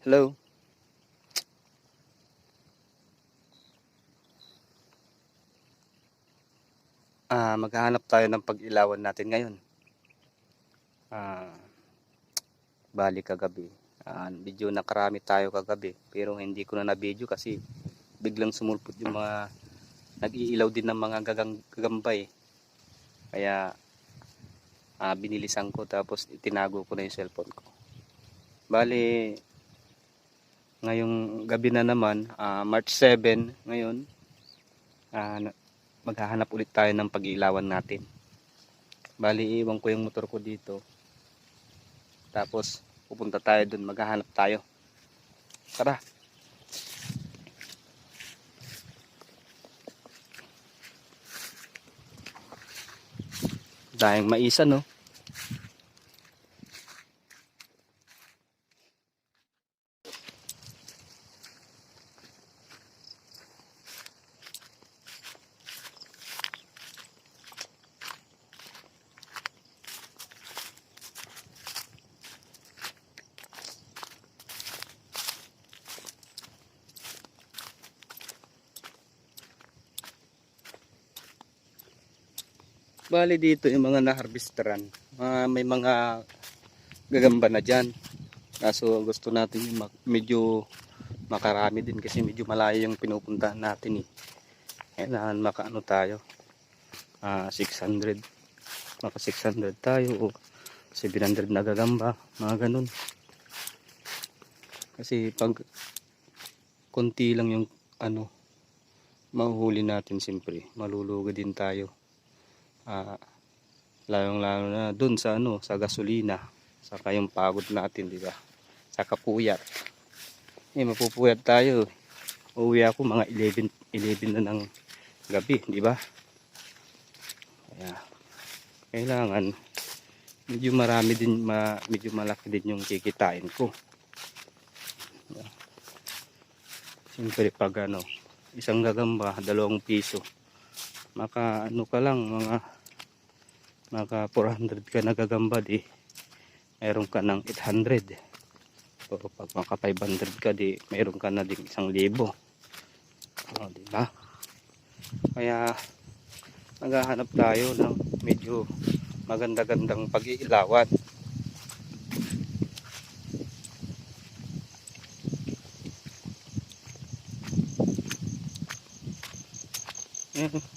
Hello. Maghahanap tayo ng pag-ilawan natin ngayon. Ah, Bali kagabi. Medyo nakarami tayo kagabi, pero hindi ko na na-video kasi biglang sumulpot yung mga nag-iilaw din ng mga gagambay. Kaya binilisan ko tapos itinago ko na yung cellphone ko. Bali ngayong gabi na naman, March 7 ngayon, maghahanap ulit tayo ng pag-iilawan natin. Bali iwan ko yung motor ko dito. Tapos pupunta tayo dun, maghahanap tayo. Tara. Dahil maisa, no? Bali dito yung mga na-harvesteran, may mga gagamba na dyan. Kaso gusto natin yung medyo makarami din kasi medyo malayo yung pinupuntahan natin eh. Kailangan makaano tayo, 600, maka 600 tayo o 700 na gagamba, mga ganun. Kasi pag konti lang yung mahuhuli natin, siyempre malulugi din tayo. Lalong-lalo na dun sa sa gasolina, saka yung pagod natin, di ba? Saka puyat. Mapupuyat tayo. Uuwi ako mga 11 na ng gabi, di ba? Kaya kailangan medyo marami din, medyo malaki din yung kikitain ko. Siyempre pag isang gagamba 2 piso, maka ka lang, maka 400 ka na gagamba, di mayroon ka ng 800. O pag maka 500 ka, di mayroon ka na ding 1,000. Di ba? Kaya naghahanap tayo ng medyo maganda-gandang pag-iilawan.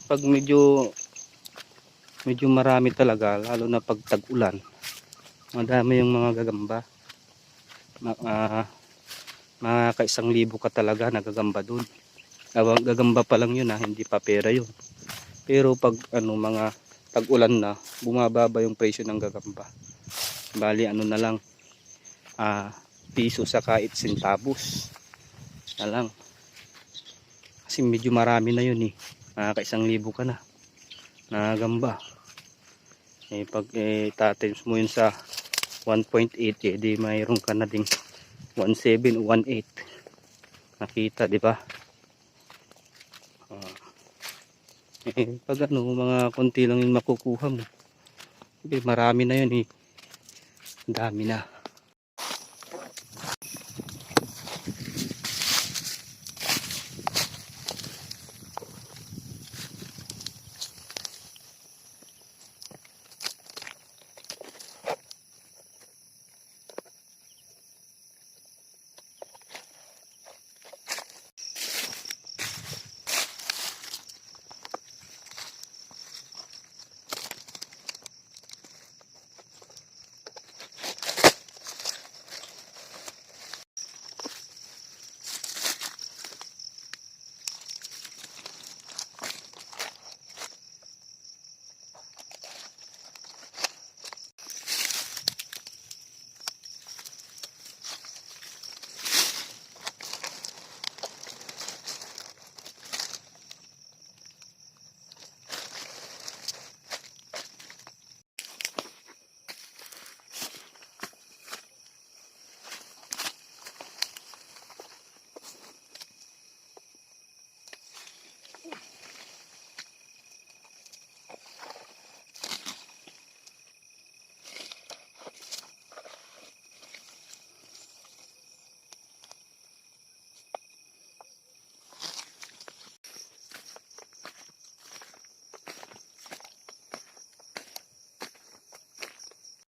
Pag medyo marami talaga, lalo na pag tag-ulan, madami yung mga gagamba. Mga ka 1,000 ka talaga nagagamba dun. Gagamba pa lang yun, hindi pa pera yun. Pero pag mga tag-ulan na, bumababa yung presyo ng gagamba. Bali na lang, piso saka 8 centavos na lang. Kasi medyo marami na yun eh. Ka 1,000 ka na gamba. Pag tatimes mo yun sa 1.8, di mayroon ka na ding 1.7 o 1.8. Nakita, di ba? Pag mga konti lang yung makukuha mo, marami na yun eh. Dami na.